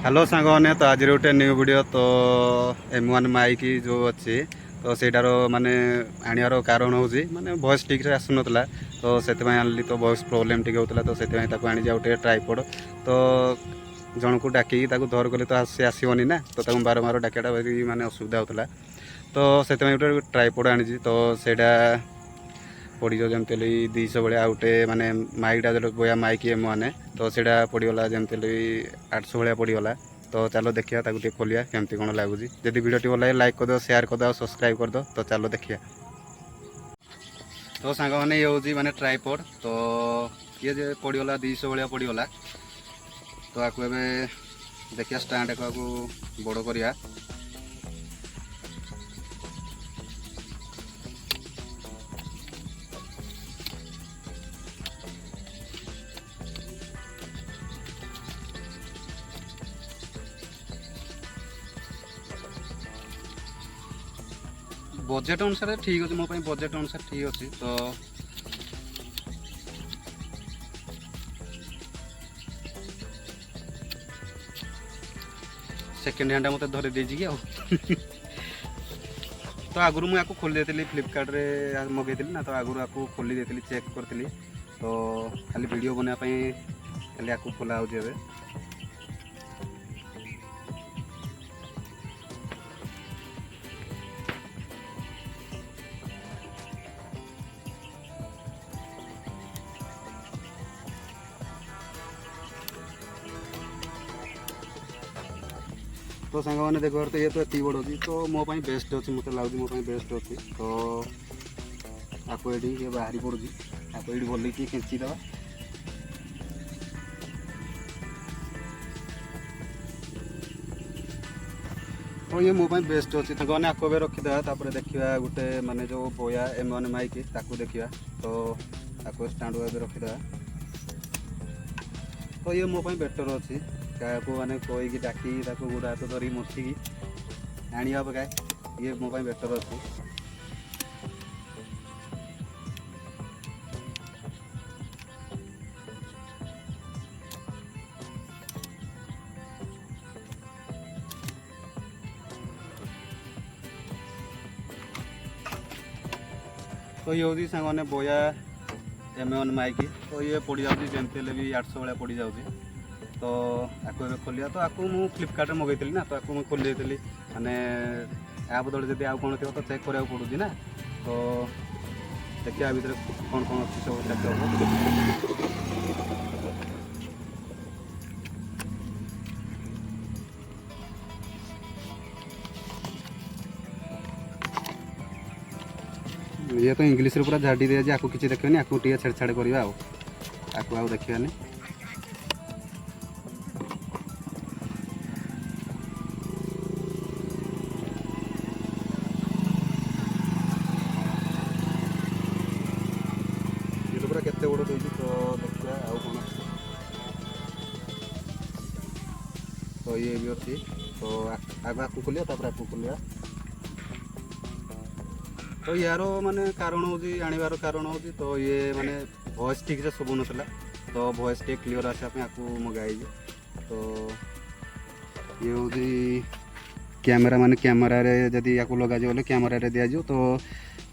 Hello सांगने तो आज गोटे न्यू वीडियो तो M1 माइक जो अच्छी तो सेटार माने आनियार कारण हूँ माने वॉइस ठीक से आसुनला तो से आनली तो वॉइस प्रोब्लेम टी होता तो से आनी गोटे ट्राइपड तो जन को डाक धर कले तो सी आसबनी ना तो बार बार डाकिया भारी माने असुविधा होता तो से गोटे ट्राइपड आनी तो सेटा पड़ जमी 200 भाया गोटे माने माइकटा जो बोया माइक M1 तो सेटा पड़गला जमी 800 भाया पड़गला तो चलो देखिए टे खोलिया केमती कौन लगुच जदि वीडियो भल लगे लाइक करदे शेयर करदे और सब्सक्राइब करदे तो चलो देखिए। तो सांग मैंने ये हूँ माने ट्राइपड तो ये जे पड़गला 200 भाया पड़गला तो आपको एवं देखिए स्टाण्ड को बड़ करिया बजेट अनुसार ठीक अच्छे मोपाई बजेट अनुसार ठीक अच्छे तो सेकेंड हैंड मत धरी देजी कि तो आगुरी मुझे खोली देती फ्लिपकार्ट रे मगेली ना तो आगुरी आपको खोली देती चेक करी तो खाली वीडियो बनापी खाली आपको खोला हो तो सांग मैंने देखो तो ये तो एति बड़ अच्छी तो मोपाई बेस्ट अच्छी मत लगे मोपाई बेस्ट अच्छी तो आपको ये बाहरी पड़ी आपको ये भल कि खेचीद तो ये मोपाई बेस्ट अच्छी मैंने आपको रखीदे देखा गोटे माने जो बोया M1 माइक ताकू देखा तो आपको स्टाण्ड रखीदे तो ये मोपाई बेटर अच्छी क्या मैंने कहीकि डाकी गोड़ हाथ धरी मथिकी आनिया पकाए ये मोपाई बेटर अच्छी तो ये हूँ सांगने बोया M1 माइक तो ये पड़ जाऊँगी जमती भी 800 भाया पड़ जाऊँगी तो आपको ए खोलिया तो आपको मुझे फ्लिपकार्ट मगेली ना तो आपको मुझे खोली देती माने या बदल जब आउ कौन थी तो चेक करा पड़ूँ ना तो देखिए भितर कौन कौन अच्छी सब चेक ये तो इंग्लीश रे पूरा झाड़ी दिया आपको किसी देखिए आपको टे छेड़छाड़ करवा आपको आउ देखिए पूरा केते बड़ देती तो देखिए आउ कौन तो ये भी अच्छी तो आगे आपको खोलिया आपको खोलिया तो यार माने कारण हूँ आनिबार कारण हूँ तो ये माने वॉइस ठीक से शुभु नाला तो वॉइस टे क्लीयर आसापी आपको मगाई तो ये हूँ कैमेरा माने कैमेरा रे जदि या लगा बोले कैमेरा रे दिया तो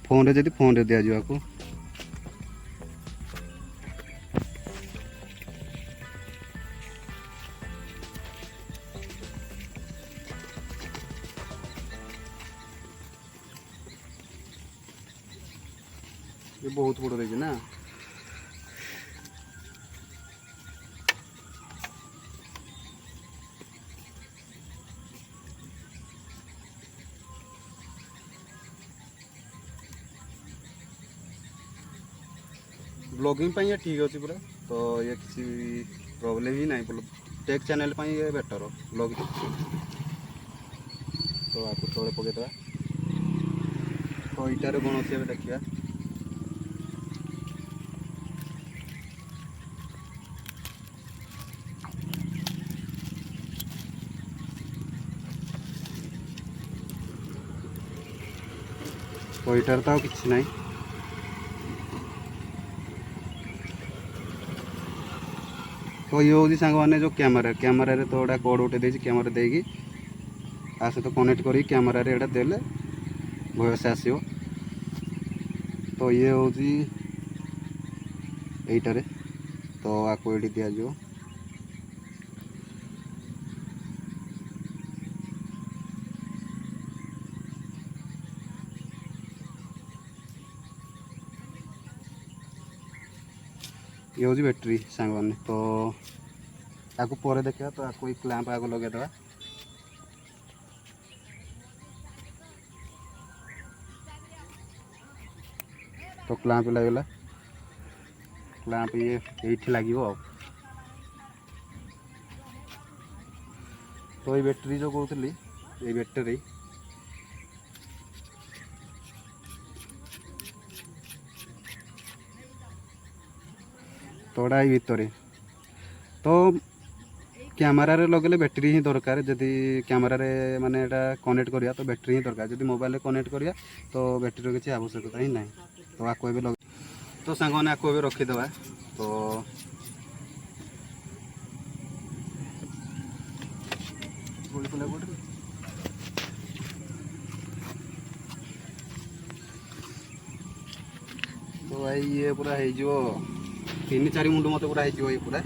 फोन रे जदि फोन रे दिया आपको ये बहुत बड़ देखिए ना ब्लॉगिंग पे ये ठीक अच्छे पूरा तो ये किसी प्रॉब्लम ही नहीं टेक चैनल पे ये बेटर ब्लॉगिंग तो आपको तले पकईदे तो इटार कौन अच्छे देखिए तो इटार तो किसी ना तो ये हूँ सांग मैंने जो कैमेरा तो गोटे कोड गोटे देती कैमेरा देगी आ सहित कनेक्ट कर कैमेरा एटा देले भयस आसो। तो ये हूँ यहीटारे तो आपको ये दिज्व ये हूँ बैटेरी सांग मैंने। तो आपको पर देखा तो आपको क्लैंप आगे लगेदे तो क्लैंप लगेगा क्लैंप ये लगे। तो ये बैटेरी जो कहती ये बैटेरी तोड़ा ही भितर तो कैमेरा लगे बैटेरी ही दरकार जदि कैमेरा माने एटा कनेक्ट करिया तो बैटेरी ही दरकार जदि मोबाइल कनेक्ट करिया तो बैटेरी किसी आवश्यकता ही नहीं। तो आपको भी लगे तो सांग मैंने आपको भी रखीदे तो तो भाई ये पूरा हो 3-4 मुंड मत पूरा हो ये पूरा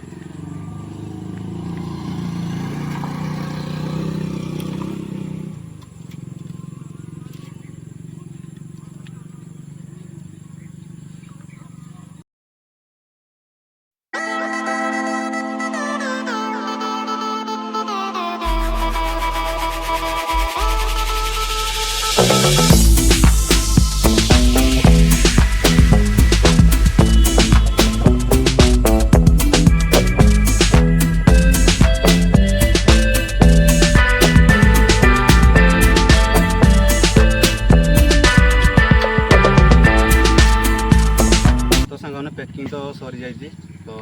पैकिंग तो सरी जाइए। तो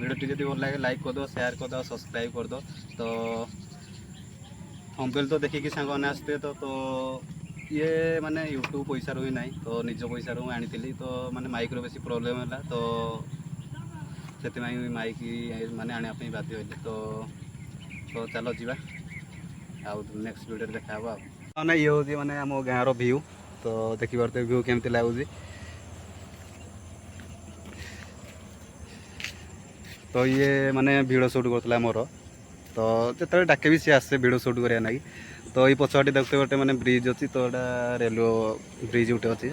वीडियो जब भल लगे लाइक करदो शेयर करदो सब्सक्राइब करदो। तो थंबनेल तो देखिए सांग मैंने आसते तो ये माने यूट्यूब पैसा ही ना तो निज पैसा आनी तो माने माइक रो बेसी प्रॉब्लम है तो से माइक माने आने बाध्य होली। तो चलो जीवा आउ नेक्स्ट वीडियो देखा ना ये हूँ माने आम गाँव व्यू। तो देखी पारे व्यू केमती लगुच। तो ये माने वीडियो शूट करता मोर तो जो डाके भी सी आसे वीडियो शूट करने लगी। तो ये पछवाटी देखते गोटे माने ब्रिज अच्छी तो यहाँ रेलवे ब्रिज गोटे अच्छी।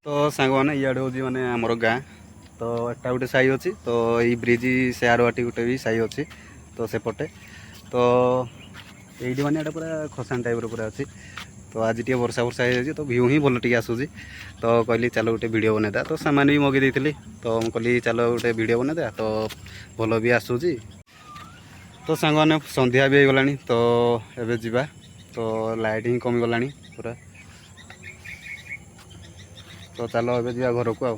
तो सांग मैंने इे हूँ माने आमर गाँ तो एटा गोटे साई अच्छी तो ये ब्रिज सेयार वाटी गोटे भी साई अच्छी तो सेपटे तो ये माने एटा पूरा खसान टाइप पूरा अच्छी। तो आज टे वर्षा वर्षा हो तो व्यू ही भल टे आसूँ। तो कहली चलो गोटे वीडियो बनईदा तो सामान भी मगई थी तो कहली चलो गोटे वीडियो बनईदा तो भल भी आसूँ। तो सांग मैंने संध्या भी हो गला तो एबे जीवा तो लाइट ही कमी गला पूरा। तो चलो एबे जीवा घर को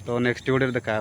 तो नेक्स्ट वीडियो देखा।